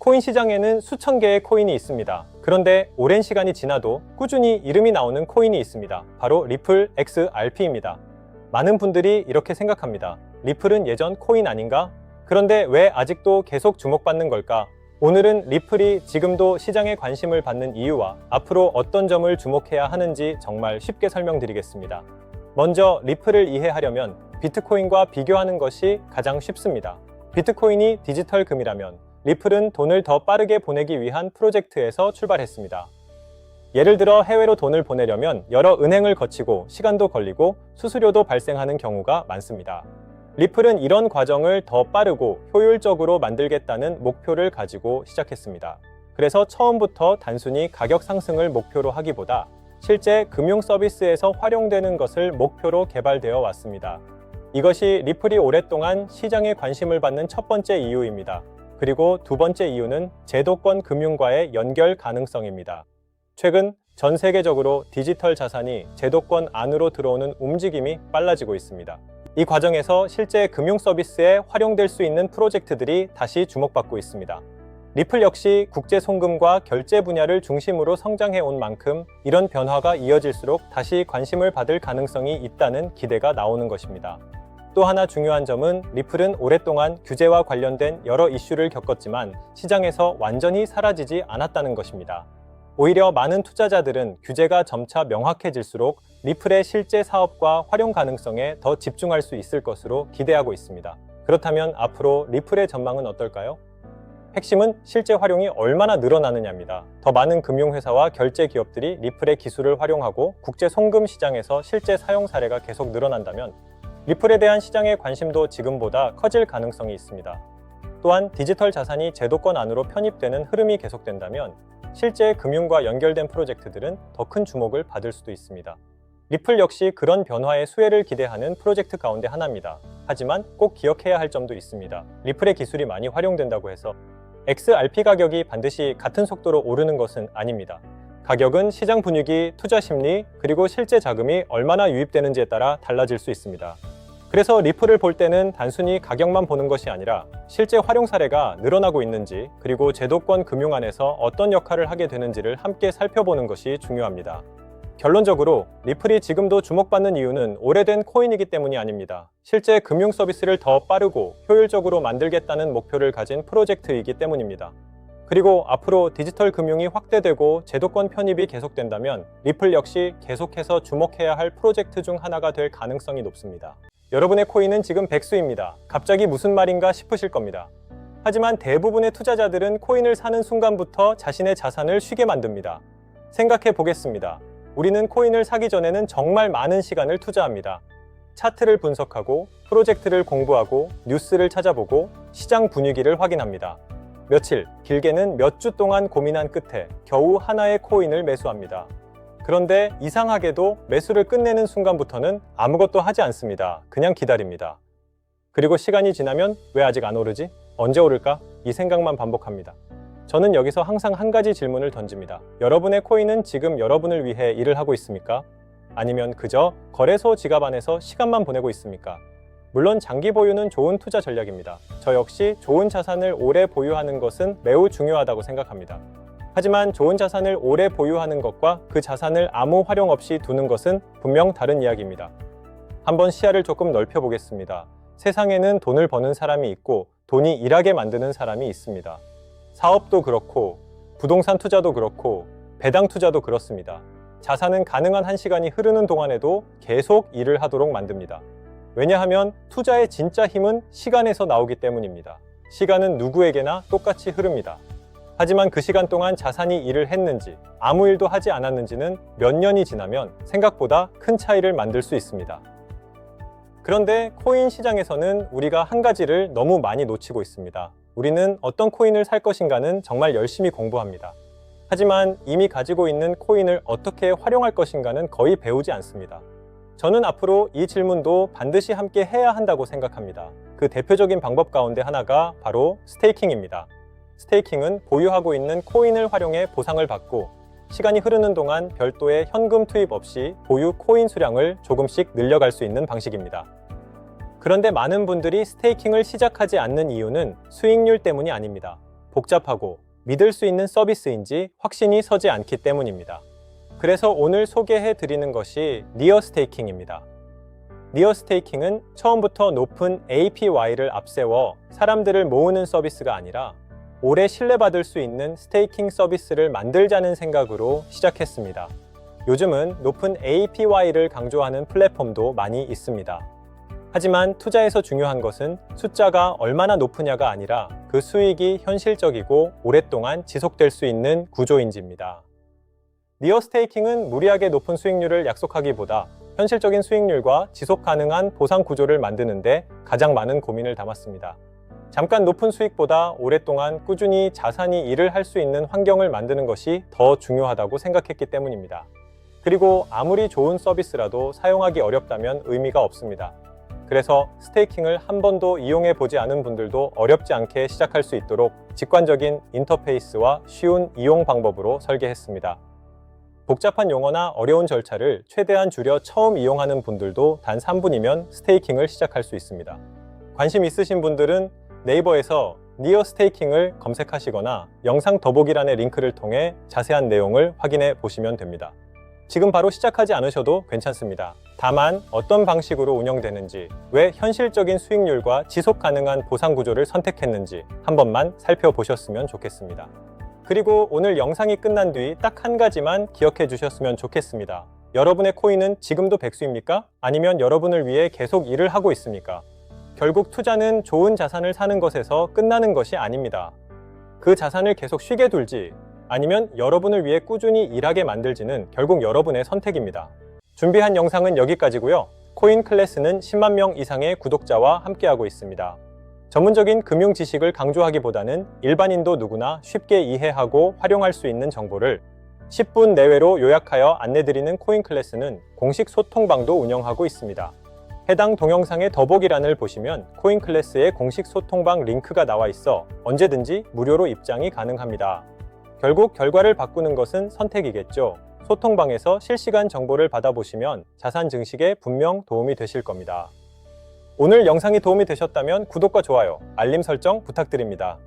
코인 시장에는 수천 개의 코인이 있습니다. 그런데 오랜 시간이 지나도 꾸준히 이름이 나오는 코인이 있습니다. 바로 리플 XRP입니다. 많은 분들이 이렇게 생각합니다. 리플은 예전 코인 아닌가? 그런데 왜 아직도 계속 주목받는 걸까? 오늘은 리플이 지금도 시장에 관심을 받는 이유와 앞으로 어떤 점을 주목해야 하는지 정말 쉽게 설명드리겠습니다. 먼저 리플을 이해하려면 비트코인과 비교하는 것이 가장 쉽습니다. 비트코인이 디지털 금이라면 리플은 돈을 더 빠르게 보내기 위한 프로젝트에서 출발했습니다. 예를 들어 해외로 돈을 보내려면 여러 은행을 거치고 시간도 걸리고 수수료도 발생하는 경우가 많습니다. 리플은 이런 과정을 더 빠르고 효율적으로 만들겠다는 목표를 가지고 시작했습니다. 그래서 처음부터 단순히 가격 상승을 목표로 하기보다 실제 금융 서비스에서 활용되는 것을 목표로 개발되어 왔습니다. 이것이 리플이 오랫동안 시장에 관심을 받는 첫 번째 이유입니다. 그리고 두 번째 이유는 제도권 금융과의 연결 가능성입니다. 최근 전 세계적으로 디지털 자산이 제도권 안으로 들어오는 움직임이 빨라지고 있습니다. 이 과정에서 실제 금융 서비스에 활용될 수 있는 프로젝트들이 다시 주목받고 있습니다. 리플 역시 국제 송금과 결제 분야를 중심으로 성장해 온 만큼 이런 변화가 이어질수록 다시 관심을 받을 가능성이 있다는 기대가 나오는 것입니다. 또 하나 중요한 점은 리플은 오랫동안 규제와 관련된 여러 이슈를 겪었지만 시장에서 완전히 사라지지 않았다는 것입니다. 오히려 많은 투자자들은 규제가 점차 명확해질수록 리플의 실제 사업과 활용 가능성에 더 집중할 수 있을 것으로 기대하고 있습니다. 그렇다면 앞으로 리플의 전망은 어떨까요? 핵심은 실제 활용이 얼마나 늘어나느냐입니다. 더 많은 금융회사와 결제 기업들이 리플의 기술을 활용하고 국제 송금 시장에서 실제 사용 사례가 계속 늘어난다면 리플에 대한 시장의 관심도 지금보다 커질 가능성이 있습니다. 또한 디지털 자산이 제도권 안으로 편입되는 흐름이 계속된다면 실제 금융과 연결된 프로젝트들은 더 큰 주목을 받을 수도 있습니다. 리플 역시 그런 변화의 수혜를 기대하는 프로젝트 가운데 하나입니다. 하지만 꼭 기억해야 할 점도 있습니다. 리플의 기술이 많이 활용된다고 해서 XRP 가격이 반드시 같은 속도로 오르는 것은 아닙니다. 가격은 시장 분위기, 투자 심리, 그리고 실제 자금이 얼마나 유입되는지에 따라 달라질 수 있습니다. 그래서 리플을 볼 때는 단순히 가격만 보는 것이 아니라 실제 활용 사례가 늘어나고 있는지, 그리고 제도권 금융 안에서 어떤 역할을 하게 되는지를 함께 살펴보는 것이 중요합니다. 결론적으로 리플이 지금도 주목받는 이유는 오래된 코인이기 때문이 아닙니다. 실제 금융 서비스를 더 빠르고 효율적으로 만들겠다는 목표를 가진 프로젝트이기 때문입니다. 그리고 앞으로 디지털 금융이 확대되고 제도권 편입이 계속된다면 리플 역시 계속해서 주목해야 할 프로젝트 중 하나가 될 가능성이 높습니다. 여러분의 코인은 지금 백수입니다. 갑자기 무슨 말인가 싶으실 겁니다. 하지만 대부분의 투자자들은 코인을 사는 순간부터 자신의 자산을 쉬게 만듭니다. 생각해 보겠습니다. 우리는 코인을 사기 전에는 정말 많은 시간을 투자합니다. 차트를 분석하고 프로젝트를 공부하고 뉴스를 찾아보고 시장 분위기를 확인합니다. 며칠, 길게는 몇 주 동안 고민한 끝에 겨우 하나의 코인을 매수합니다. 그런데 이상하게도 매수를 끝내는 순간부터는 아무것도 하지 않습니다. 그냥 기다립니다. 그리고 시간이 지나면 왜 아직 안 오르지? 언제 오를까? 이 생각만 반복합니다. 저는 여기서 항상 한 가지 질문을 던집니다. 여러분의 코인은 지금 여러분을 위해 일을 하고 있습니까? 아니면 그저 거래소 지갑 안에서 시간만 보내고 있습니까? 물론 장기 보유는 좋은 투자 전략입니다. 저 역시 좋은 자산을 오래 보유하는 것은 매우 중요하다고 생각합니다. 하지만 좋은 자산을 오래 보유하는 것과 그 자산을 아무 활용 없이 두는 것은 분명 다른 이야기입니다. 한번 시야를 조금 넓혀보겠습니다. 세상에는 돈을 버는 사람이 있고 돈이 일하게 만드는 사람이 있습니다. 사업도 그렇고 부동산 투자도 그렇고 배당 투자도 그렇습니다. 자산은 가능한 한 시간이 흐르는 동안에도 계속 일을 하도록 만듭니다. 왜냐하면 투자의 진짜 힘은 시간에서 나오기 때문입니다. 시간은 누구에게나 똑같이 흐릅니다. 하지만 그 시간 동안 자산이 일을 했는지 아무 일도 하지 않았는지는 몇 년이 지나면 생각보다 큰 차이를 만들 수 있습니다. 그런데 코인 시장에서는 우리가 한 가지를 너무 많이 놓치고 있습니다. 우리는 어떤 코인을 살 것인가는 정말 열심히 공부합니다. 하지만 이미 가지고 있는 코인을 어떻게 활용할 것인가는 거의 배우지 않습니다. 저는 앞으로 이 질문도 반드시 함께 해야 한다고 생각합니다. 그 대표적인 방법 가운데 하나가 바로 스테이킹입니다. 스테이킹은 보유하고 있는 코인을 활용해 보상을 받고 시간이 흐르는 동안 별도의 현금 투입 없이 보유 코인 수량을 조금씩 늘려갈 수 있는 방식입니다. 그런데 많은 분들이 스테이킹을 시작하지 않는 이유는 수익률 때문이 아닙니다. 복잡하고 믿을 수 있는 서비스인지 확신이 서지 않기 때문입니다. 그래서 오늘 소개해 드리는 것이 니어 스테이킹입니다. 니어 스테이킹은 처음부터 높은 APY를 앞세워 사람들을 모으는 서비스가 아니라 오래 신뢰받을 수 있는 스테이킹 서비스를 만들자는 생각으로 시작했습니다. 요즘은 높은 APY를 강조하는 플랫폼도 많이 있습니다. 하지만 투자에서 중요한 것은 숫자가 얼마나 높으냐가 아니라 그 수익이 현실적이고 오랫동안 지속될 수 있는 구조인지입니다. 니어 스테이킹은 무리하게 높은 수익률을 약속하기보다 현실적인 수익률과 지속 가능한 보상 구조를 만드는데 가장 많은 고민을 담았습니다. 잠깐 높은 수익보다 오랫동안 꾸준히 자산이 일을 할 수 있는 환경을 만드는 것이 더 중요하다고 생각했기 때문입니다. 그리고 아무리 좋은 서비스라도 사용하기 어렵다면 의미가 없습니다. 그래서 스테이킹을 한 번도 이용해 보지 않은 분들도 어렵지 않게 시작할 수 있도록 직관적인 인터페이스와 쉬운 이용 방법으로 설계했습니다. 복잡한 용어나 어려운 절차를 최대한 줄여 처음 이용하는 분들도 단 3분이면 스테이킹을 시작할 수 있습니다. 관심 있으신 분들은 네이버에서 니어 스테이킹을 검색하시거나 영상 더보기란의 링크를 통해 자세한 내용을 확인해 보시면 됩니다. 지금 바로 시작하지 않으셔도 괜찮습니다. 다만 어떤 방식으로 운영되는지, 왜 현실적인 수익률과 지속 가능한 보상 구조를 선택했는지 한 번만 살펴보셨으면 좋겠습니다. 그리고 오늘 영상이 끝난 뒤 딱 한 가지만 기억해 주셨으면 좋겠습니다. 여러분의 코인은 지금도 백수입니까? 아니면 여러분을 위해 계속 일을 하고 있습니까? 결국 투자는 좋은 자산을 사는 것에서 끝나는 것이 아닙니다. 그 자산을 계속 쉬게 둘지 아니면 여러분을 위해 꾸준히 일하게 만들지는 결국 여러분의 선택입니다. 준비한 영상은 여기까지고요. 코인 클래스는 10만 명 이상의 구독자와 함께하고 있습니다. 전문적인 금융 지식을 강조하기보다는 일반인도 누구나 쉽게 이해하고 활용할 수 있는 정보를 10분 내외로 요약하여 안내드리는 코인 클래스는 공식 소통방도 운영하고 있습니다. 해당 동영상의 더보기란을 보시면 코인 클래스의 공식 소통방 링크가 나와 있어 언제든지 무료로 입장이 가능합니다. 결국 결과를 바꾸는 것은 선택이겠죠. 소통방에서 실시간 정보를 받아보시면 자산 증식에 분명 도움이 되실 겁니다. 오늘 영상이 도움이 되셨다면 구독과 좋아요, 알림 설정 부탁드립니다.